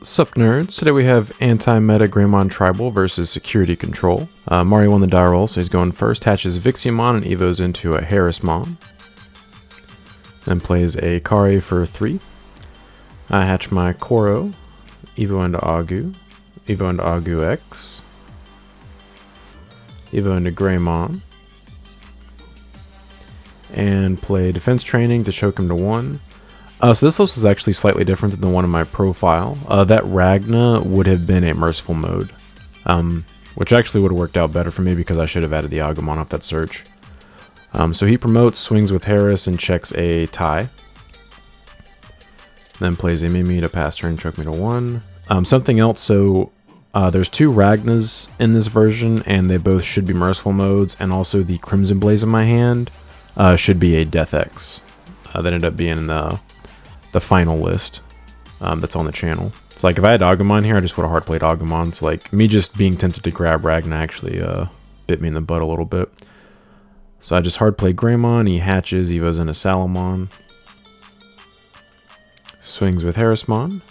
Sup nerds, today we have anti-meta Greymon Tribal versus Security Control. Mario won the die roll, so he's going first, hatches Viximon and evos into a Harrismon. Then plays a Kari for 3. I hatch my Koro, evo into Agu, evo into Agu X, evo into Greymon, and play Defense Training to choke him to 1. So this list was actually slightly different than the one in my profile. That Ragna would have been a merciful mode, which actually would have worked out better for me because I should have added the Agumon off that search. So he promotes, swings with Harris, and checks a tie. Then plays a Mimi to pass turn, choke me to 1. Something else, so there's 2 Ragnas in this version, and they both should be merciful modes, and also the Crimson Blaze in my hand should be a Death X. That ended up being the final list that's on the channel. It's like if I had Agumon here, I just would have hard played Agumon. So like me just being tempted to grab Ragna actually bit me in the butt a little bit. So I just hard played Greymon. He hatches, evos into Salamon, swings with Harrismon,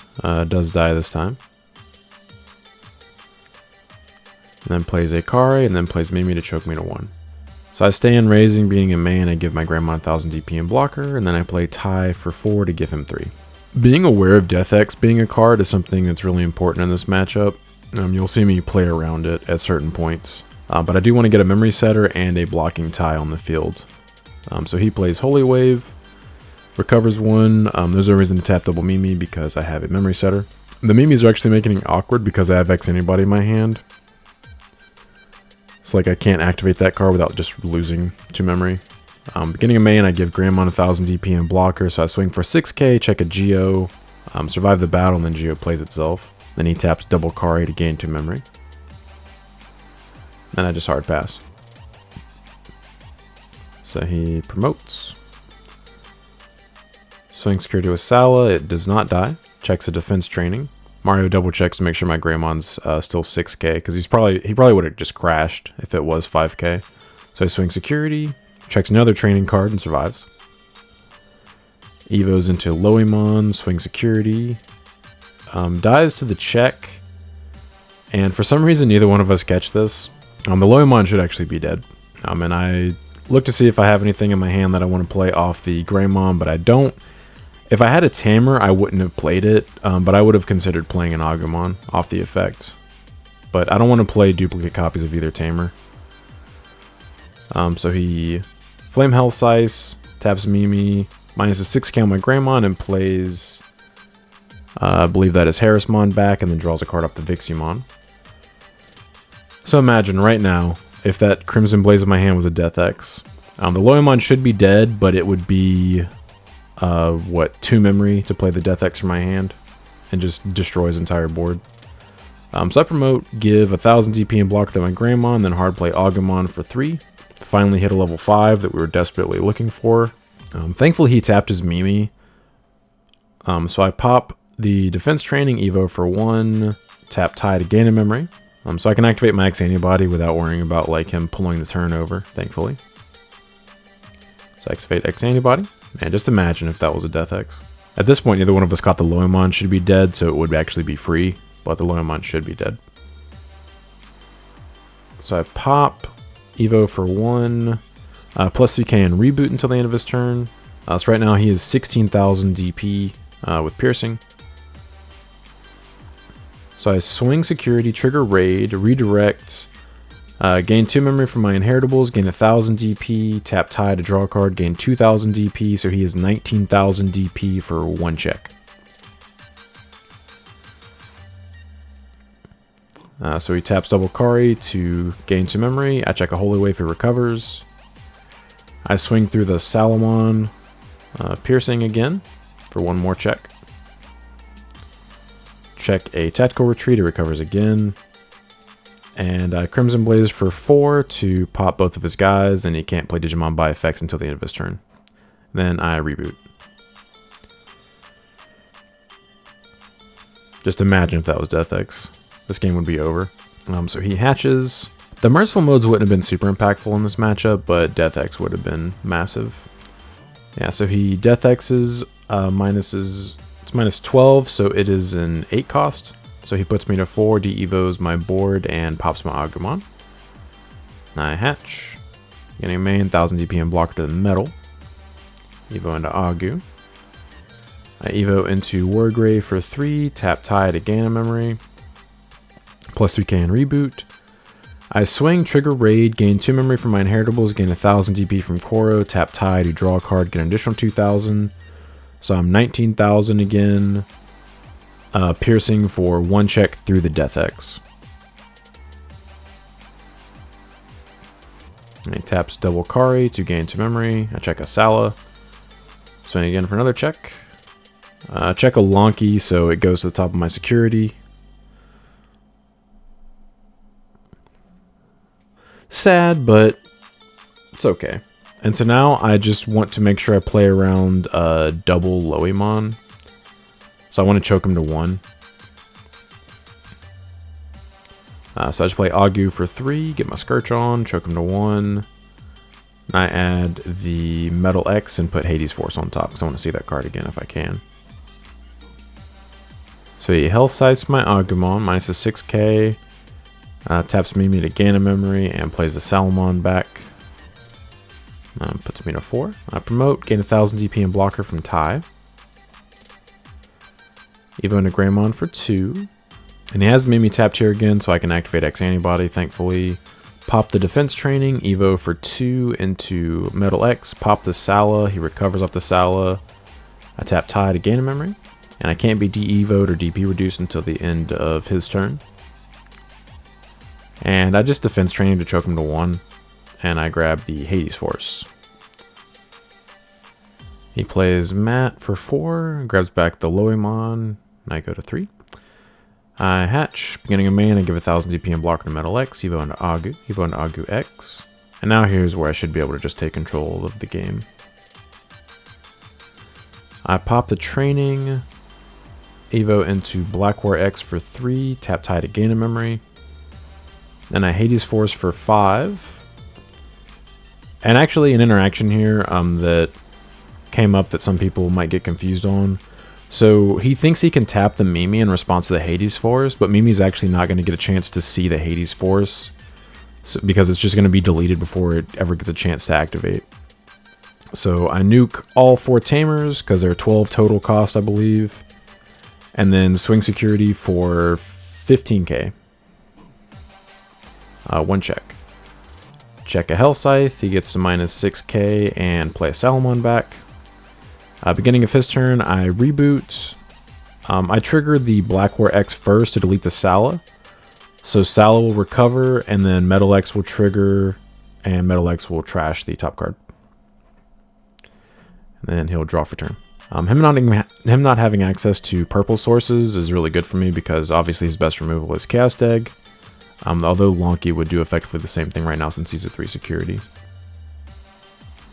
does die this time, and then plays a Kari, and then plays Mimi to choke me to 1. So I stay in raising, being a main, I give my Greymon 1000 DP and blocker, and then I play tie for 4 to give him 3. Being aware of Death X being a card is something that's really important in this matchup. You'll see me play around it at certain points. But I do want to get a memory setter and a blocking tie on the field. So he plays Holy Wave, recovers 1. There's no reason to tap double Mimi because I have a memory setter. The Mimis are actually making it awkward because I have X Anybody in my hand. So like I can't activate that card without just losing 2 memory. Beginning of main, I give Greymon 1000 DP and blocker, so I swing for 6k, check a Geo, survive the battle, and then Geo plays itself. Then he taps double Kari to gain 2 memory. And I just hard pass. So he promotes. Swing security with Sala, it does not die. Checks a defense training. Mario double checks to make sure my Greymon's still 6k, because he probably would have just crashed if it was 5k. So I swing security, checks another training card, and survives. Evos into Loimon, swing security, dies to the check, and for some reason neither one of us catch this. The Loimon should actually be dead. And I look to see if I have anything in my hand that I want to play off the Greymon, but I don't. If I had a Tamer, I wouldn't have played it, but I would have considered playing an Agumon off the effect. But I don't want to play duplicate copies of either Tamer. So he Flame Hellsize, taps Mimi, minus a 6k on my Greymon, and plays, I believe that is Harrismon back, and then draws a card off the Viximon. So imagine right now, if that Crimson Blaze in my hand was a Death X. The Loimon should be dead, but it would be 2 memory to play the Death X from my hand and just destroy his entire board. So I promote, give 1000 DP and block to my Greymon, then hard play Agumon for 3. Finally hit a level 5 that we were desperately looking for. Thankfully he tapped his Mimi. So I pop the defense training, evo for 1, tap tie to gain a memory. So I can activate my X Antibody without worrying about like him pulling the turn over, thankfully. So I activate X Antibody. Man, just imagine if that was a Death X. At this point, neither one of us caught the Loimon should be dead, so it would actually be free, but the Loimon should be dead. So I pop, evo for 1, plus 3k and reboot until the end of his turn. So right now he is 16,000 DP with piercing. So I swing security, trigger raid, redirect, gain 2 memory from my inheritables, gain 1000 DP, tap tie to draw a card, gain 2000 DP, so he is 19,000 DP for 1 check. So he taps double Kari to gain 2 memory. I check a Holy Wave, it recovers. I swing through the Salamon, piercing again for 1 more check. Check a Tactical Retreat, it recovers again. And Crimson Blaze for 4 to pop both of his guys, and he can't play Digimon by effects until the end of his turn. Then I reboot. Just imagine if that was Death X. This game would be over. So he hatches. The merciful modes wouldn't have been super impactful in this matchup, but Death X would have been massive. Yeah, so he Death X's, minuses It's minus 12, so it is an 8 cost. So he puts me to 4, de-evos my board, and pops my Agumon. I hatch. Getting a main, 1000 DP and blocker to the metal. Evo into Agu. I Evo into Wargrave for 3, tap tie to gain a memory. Plus 3k and reboot. I swing, trigger raid, gain 2 memory from my inheritables, gain 1000 DP from Koro, tap tie to draw a card, get an additional 2000. So I'm 19,000 again. Piercing for 1 check through the Death X. And he taps double Kari to gain 2 memory. I check a Sala. Swing again for another check. Check a Lonky, so it goes to the top of my security. Sad, but it's okay. And so now I just want to make sure I play around double Loemon. So I want to choke him to 1. So I just play Agu for 3, get my Scourge on, choke him to 1. And I add the Metal X and put Hades Force on top because I want to see that card again if I can. So he health sights my Agumon, minus a 6k. Taps Mimi to gain a memory and plays the Salamon back. Puts me to 4. I promote, gain 1000 DP and blocker from Tai. Evo into Greymon for 2. And he has Mimi tapped here again, so I can activate X Antibody, thankfully. Pop the defense training, Evo for 2 into Metal X. Pop the Sala, he recovers off the Sala. I tap Tai to gain a memory. And I can't be de-evoed or DP reduced until the end of his turn. And I just defense training to choke him to 1. And I grab the Hades Force. He plays Matt for 4, grabs back the Loemon, and I go to 3. I hatch, beginning of main, I give 1000 DP and blocker to Metal X, Evo into Agu X. And now here's where I should be able to just take control of the game. I pop the training, Evo into Blackware X for 3, tap tie to gain a memory. Then I Hades Force for 5. And actually an interaction here that came up that some people might get confused on. So he thinks he can tap the Mimi in response to the Hades Force, but Mimi's actually not going to get a chance to see the Hades Force because it's just going to be deleted before it ever gets a chance to activate. So I nuke all 4 Tamers because they're 12 total cost, I believe. And then swing security for 15k. 1 check. Check a Hell Scythe, he gets to minus 6k and play a Salamon back. Beginning of his turn, I reboot. I trigger the Blackware X first to delete the Sala. So Sala will recover, and then Metal X will trigger, and Metal X will trash the top card. And then he'll draw for turn. Him not having access to purple sources is really good for me because obviously his best removal is Chaos Egg. Although Lonky would do effectively the same thing right now since he's a 3 security.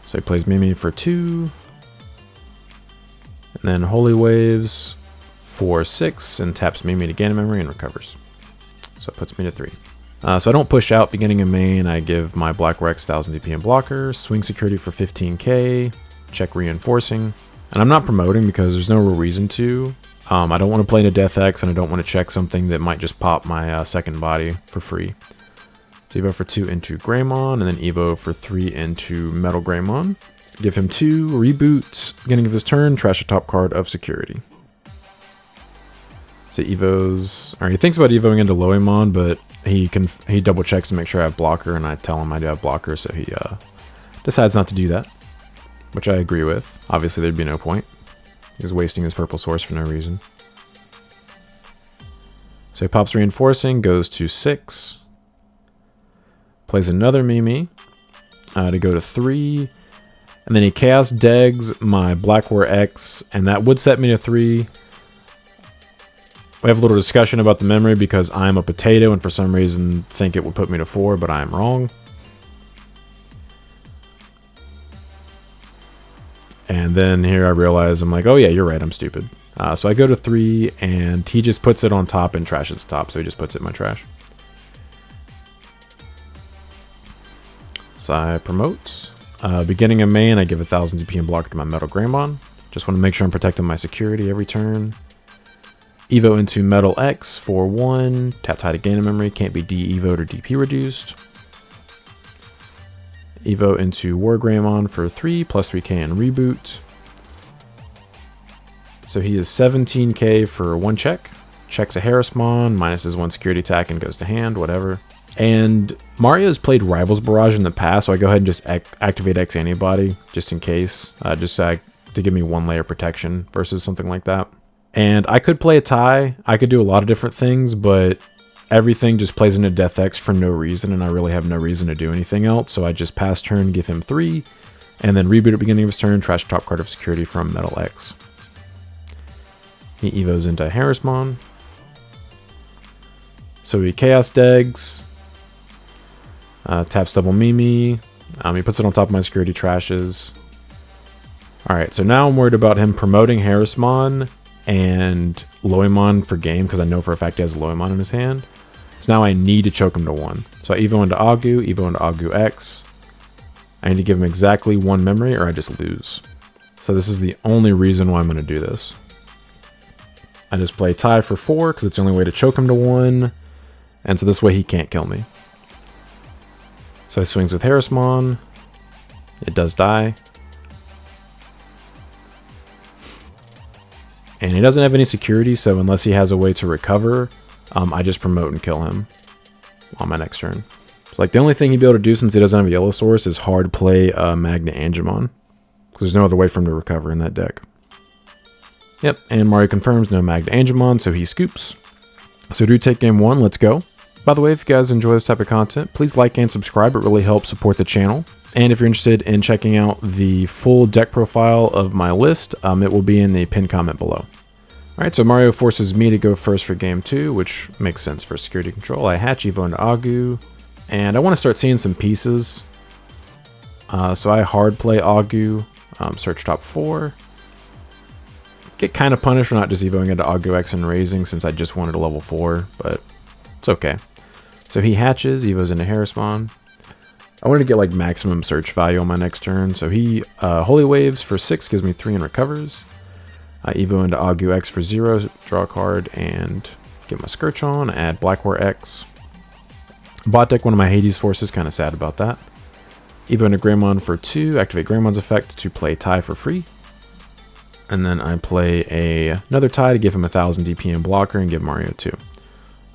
So he plays Mimi for 2. And then Holy Waves for 6 and taps Mimi to gain a memory and recovers. So it puts me to 3. So I don't push out beginning of main. I give my Black Rex 1000 DP and blocker. Swing security for 15k. Check reinforcing. And I'm not promoting because there's no real reason to. I don't want to play into Death X and I don't want to check something that might just pop my second body for free. So Evo for 2 into Greymon and then Evo for 3 into Metal Greymon. Give him 2, reboot, beginning of his turn, trash a top card of security. So Evo's, or he thinks about Evoing into Loemon, but he double checks to make sure I have blocker, and I tell him I do have blocker, so he decides not to do that, which I agree with. Obviously, there'd be no point. He's wasting his purple source for no reason. So he pops reinforcing, goes to 6, plays another Mimi to go to 3. And then he Chaos Degs my Blackware X, and that would set me to 3. We have a little discussion about the memory because I'm a potato and for some reason think it would put me to 4, but I'm wrong. And then here I realize I'm like, oh yeah, you're right, I'm stupid. So I go to 3 and he just puts it on top and trashes the top, so he just puts it in my trash. So I promote. Beginning of main, I give 1000 DP and blocker to my Metal Greymon. Just want to make sure I'm protecting my security every turn. Evo into Metal X for 1. Tap tie to gain a memory. Can't be de-evoed or DP reduced. Evo into War Greymon for 3, plus 3k in reboot. So he is 17k for 1 check. Checks a Harrismon, minus his 1 security attack and goes to hand, whatever. And Mario's played Rivals Barrage in the past, so I go ahead and just activate X Antibody, just in case. Just to give me 1 layer protection versus something like that. And I could play a tie. I could do a lot of different things, but everything just plays into Death X for no reason, and I really have no reason to do anything else. So I just pass turn, give him 3, and then reboot at the beginning of his turn, trash top card of security from Metal X. He evos into Harrismon. So he Chaos Degs. Taps double Mimi. He puts it on top of my security trashes. Alright, so now I'm worried about him promoting Harrismon and Loimon for game, because I know for a fact he has Loimon in his hand. So now I need to choke him to 1. So I Evo into Agu, Evo into Agu X. I need to give him exactly 1 memory or I just lose. So this is the only reason why I'm going to do this. I just play tie for 4 because it's the only way to choke him to 1. And so this way he can't kill me. So he swings with Harrismon. It does die. And he doesn't have any security, so unless he has a way to recover, I just promote and kill him on my next turn. So like the only thing he'd be able to do since he doesn't have a yellow source is hard play Magna Angemon. Because there's no other way for him to recover in that deck. Yep, and Mario confirms no Magna Angemon, so he scoops. So do take game 1, let's go. By the way, if you guys enjoy this type of content, please like and subscribe. It really helps support the channel. And if you're interested in checking out the full deck profile of my list, it will be in the pinned comment below. Alright, so Mario forces me to go first for game 2, which makes sense for security control. I hatch Evo into Agu, and I want to start seeing some pieces. So I hard play Agu, search top 4. Get kind of punished for not just Evoing into Agu X and raising since I just wanted a level 4, but it's okay. So he hatches, Evos into Harrismon. I wanted to get like maximum search value on my next turn, so he Holy Waves for 6 gives me 3 and recovers. I Evo into Agu X for 0, draw a card and get my Scourge on, add Black War X. Bot deck one of my Hades forces, kind of sad about that. Evo into Greymon for 2, activate Greymon's effect to play tie for free. And then I play another tie to give him 1000 DP and blocker and give Mario 2.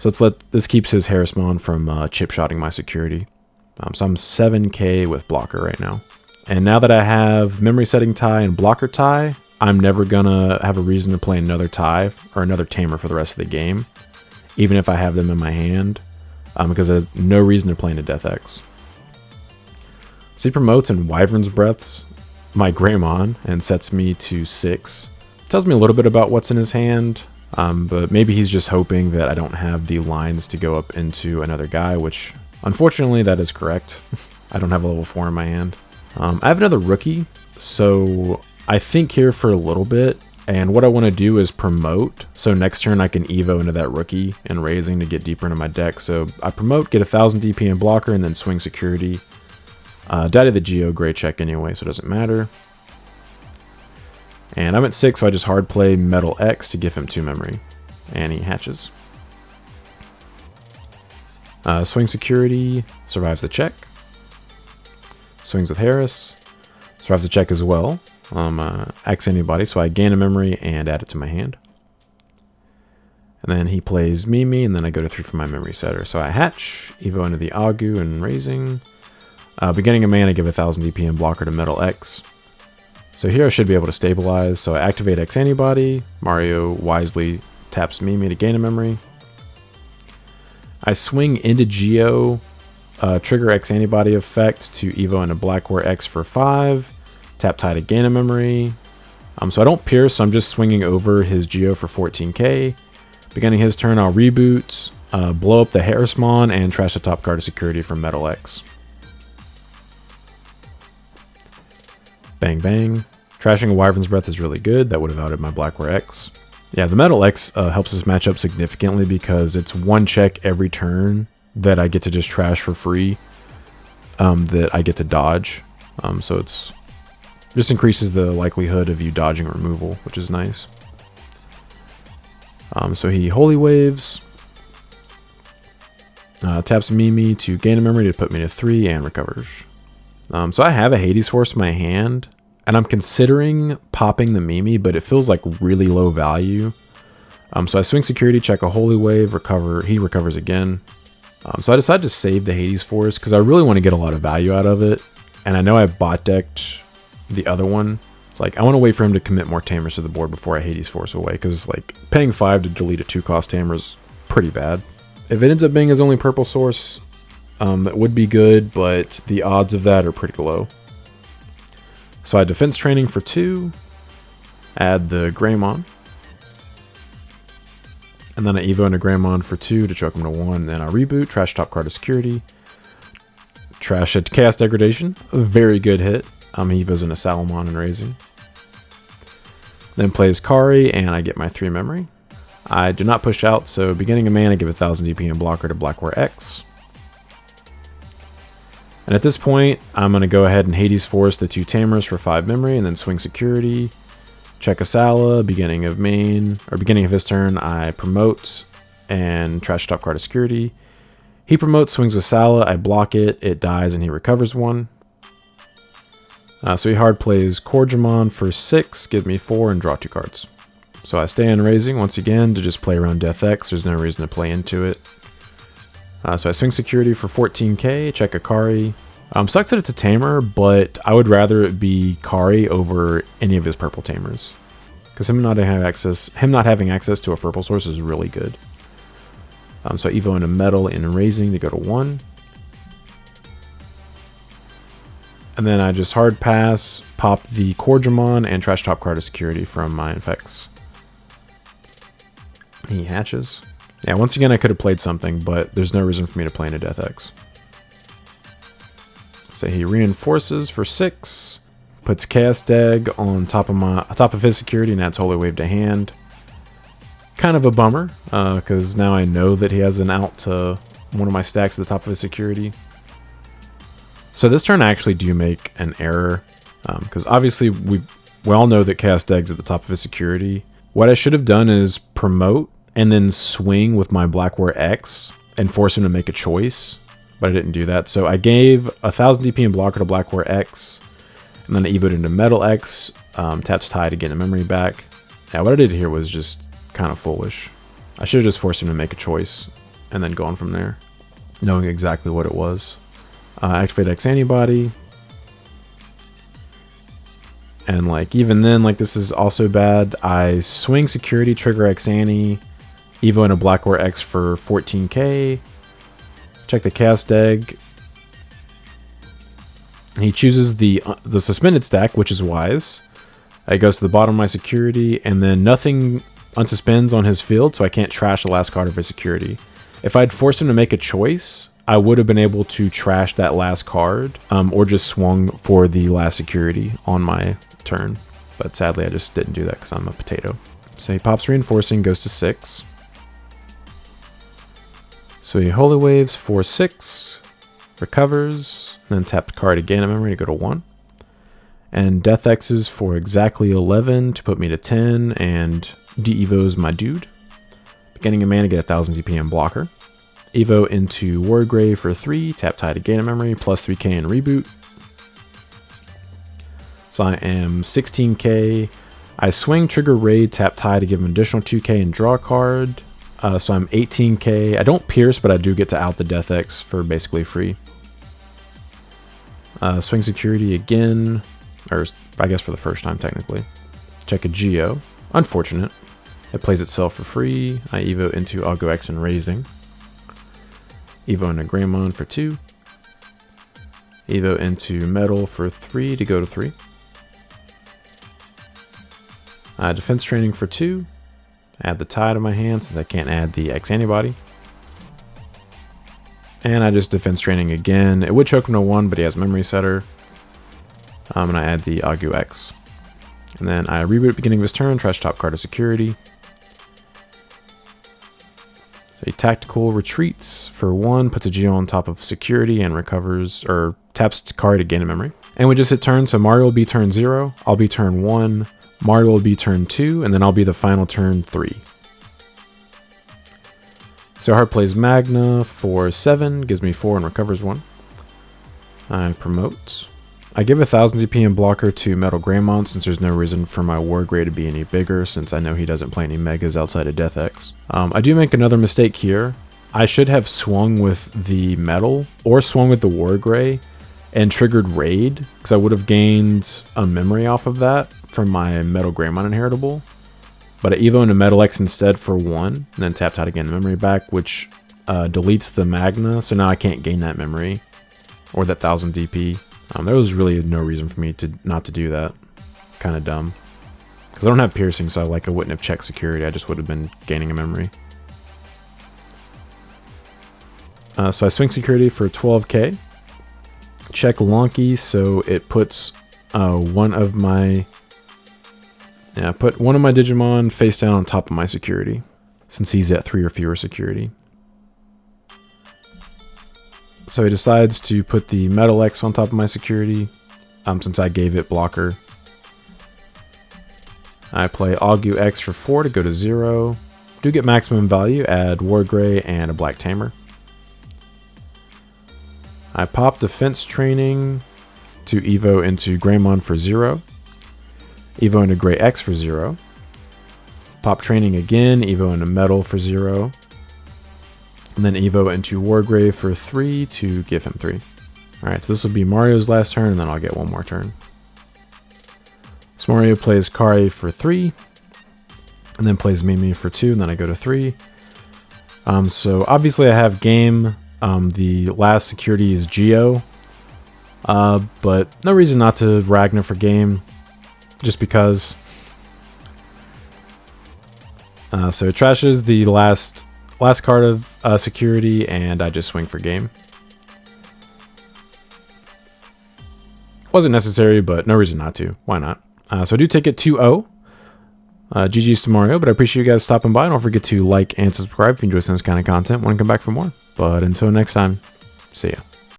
So this keeps his Harrismon from chip-shotting my security. So I'm 7k with blocker right now. And now that I have memory setting tie and blocker tie, I'm never gonna have a reason to play another tie or another tamer for the rest of the game, even if I have them in my hand, because there's no reason to play into Death X. So he promotes and Wyvern's Breaths my Greymon and sets me to 6. Tells me a little bit about what's in his hand, but maybe he's just hoping that I don't have the lines to go up into another guy, which unfortunately that is correct. I don't have a level 4 in my hand. I have another rookie, so I think here for a little bit, and what I want to do is promote, so next turn I can Evo into that rookie and raising to get deeper into my deck. So I promote, get 1000 DP and blocker, and then swing security. Die to the Geo, great check anyway, so it doesn't matter. And I'm at 6, so I just hard play Metal X to give him 2 memory. And he hatches. Swing security, survives the check. Swings with Harris, survives the check as well. X anybody, so I gain a memory and add it to my hand. And then he plays Mimi, and then I go to 3 for my memory setter. So I hatch, Evo into the Agu and raising. Beginning of mana, I give 1000 DP and blocker to Metal X. So here I should be able to stabilize. So I activate X Antibody. Mario wisely taps Mimi to gain a memory. I swing into Geo, trigger X Antibody effect to Evo into Black War X for 5. Tap tie to gain a memory. So I don't pierce, so I'm just swinging over his Geo for 14k. Beginning his turn, I'll reboot, blow up the Harrismon, and trash the top card of security from Metal X. Bang bang. Trashing a Wyvern's Breath is really good. That would have outed my Black War X. Yeah, the Metal X helps us match up significantly because it's 1 check every turn that I get to just trash for free, that I get to dodge. So it's Just increases the likelihood of you dodging removal, which is nice. So he Holy Waves. Taps Mimi to gain a memory to put me to 3 and recovers. So I have a Hades Force in my hand, and I'm considering popping the Mimi, but it feels like really low value. So I swing security, check a Holy Wave, recover. He recovers again. So I decided to save the Hades Force because I really want to get a lot of value out of it. And I know I bot decked the other one. It's like I want to wait for him to commit more Tamers to the board before I Hades Force away, because like paying 5 to delete a 2-cost Tamer is pretty bad. If it ends up being his only purple source, that would be good, but the odds of that are pretty low. So I defense training for 2, add the Greymon, and then I Evo into Greymon for 2 to choke him to 1. Then I reboot, trash top card of security, trash at Chaos Degradation, a very good hit. He Evos into Salamon and Raising. Then plays Kari, and I get my 3 memory. I do not push out, so beginning of mana, give 1000 DP and blocker to Blackware X. And at this point, I'm going to go ahead and Hades Force the 2 Tamers for 5 memory, and then swing security. Check a Sala, beginning of his turn, I promote and trash top card of security. He promotes, swings with Sala, I block it, it dies, and he recovers 1. So he hard plays Corgimon for 6, give me 4, and draw 2 cards. So I stay in Raising once again to just play around Death X. There's no reason to play into it. So I swing security for 14k, check a Kari. Sucks that it's a Tamer, but I would rather it be Kari over any of his purple Tamers, because him not having access to a purple source is really good. So I Evo into Metal in Raising to go to 1. And then I just hard pass, pop the Corgimon, and trash top card of security from my effects. He hatches. Yeah, once again, I could have played something, but there's no reason for me to play into Death X. So he reinforces for 6, puts Chaos Deg on top of his security, and adds Holy Wave to hand. Kind of a bummer, because now I know that he has an out to one of my stacks at the top of his security. So this turn I actually do make an error, because obviously we all know that Chaos Deg's at the top of his security. What I should have done is promote and then swing with my Blackware X and force him to make a choice, but I didn't do that. So I gave 1000 DP and blocker to Blackware X, and then I Evoed into Metal X, taps Tie to get a memory back. Yeah, what I did here was just kind of foolish. I should have just forced him to make a choice and then gone from there, knowing exactly what it was. Activate X Antibody. And like even then, like this is also bad. I swing security, trigger X Annie, Evo into Blackware X for 14k. Check the Chaos Deg. He chooses the suspended stack, which is wise. It goes to the bottom of my security, and then nothing unsuspends on his field, so I can't trash the last card of his security. If I'd forced him to make a choice, I would have been able to trash that last card, or just swung for the last security on my turn. But sadly, I just didn't do that because I'm a potato. So he pops Reinforcing, goes to 6. So he Holy Waves for 6, recovers, then tapped card to gain a memory to go to 1. And Death X's for exactly 11 to put me to 10, and de-evos my dude. Beginning of mana, get 1000 DP and blocker. Evo into Wargrave for 3, tap Tie to gain a memory, plus 3k and reboot. So I am 16k. I swing, trigger Raid, tap Tie to give him an additional 2k and draw a card. So I'm 18k. I don't pierce, but I do get to out the Death X for basically free. Swing security again, or I guess for the first time technically. Check a Geo. Unfortunate. It plays itself for free. I Evo into Algo X and Raising. Evo into Greymon for 2. Evo into Metal for 3 to go to 3. Defense Training for 2. Add the Tie to my hand since I can't add the X Antibody. And I just Defense Training again. It would choke him to 1, but he has Memory Setter. And I add the Agu X. And then I reboot at the beginning of his turn, trash top card of security. So he tactical retreats for 1, puts a Geo on top of security and recovers, or taps card to gain a memory. And we just hit turn, so Mario will be turn 0, I'll be turn 1, Mario will be turn 2, and then I'll be the final turn 3. So Heart plays Magna for 7, gives me 4 and recovers 1. I promote. I give 1000 DP and blocker to Metal Greymon since there's no reason for my War Grey to be any bigger since I know he doesn't play any Megas outside of Death X. I do make another mistake here. I should have swung with the Metal or swung with the War Grey and triggered Raid because I would have gained a memory off of that from my Metal Greymon inheritable. But I Evo into Metal X instead for 1 and then tapped out to gain the memory back, which deletes the Magna, so now I can't gain that memory or that 1000 DP. There was really no reason for me to not to do that. Kind of dumb. Because I don't have piercing, so I wouldn't have checked security. I just would have been gaining a memory. So I swing security for 12k. Check Lonky, so it puts one of my Digimon face down on top of my security, since he's at 3 or fewer security. So he decides to put the Metal X on top of my security, since I gave it blocker. I play Augu X for 4 to go to 0. Do get maximum value, add War Grey and a Black Tamer. I pop Defense Training to Evo into Greymon for 0. Evo into Grey X for 0. Pop Training again, Evo into Metal for 0. And then Evo into War Grey for 3 to give him 3. Alright, so this will be Mario's last turn, and then I'll get one more turn. So Mario plays Kari for 3, and then plays Mimi for 2, and then I go to 3. So obviously I have game. The last security is Geo, but no reason not to Ragnar for game, just because. So it trashes the last card of security, and I just swing for game. Wasn't necessary, but no reason not to. Why not? So I do take it 2-0. GG's to Mario, but I appreciate you guys stopping by. Don't forget to like and subscribe if you enjoy this kind of content. Want to come back for more. But until next time, see ya.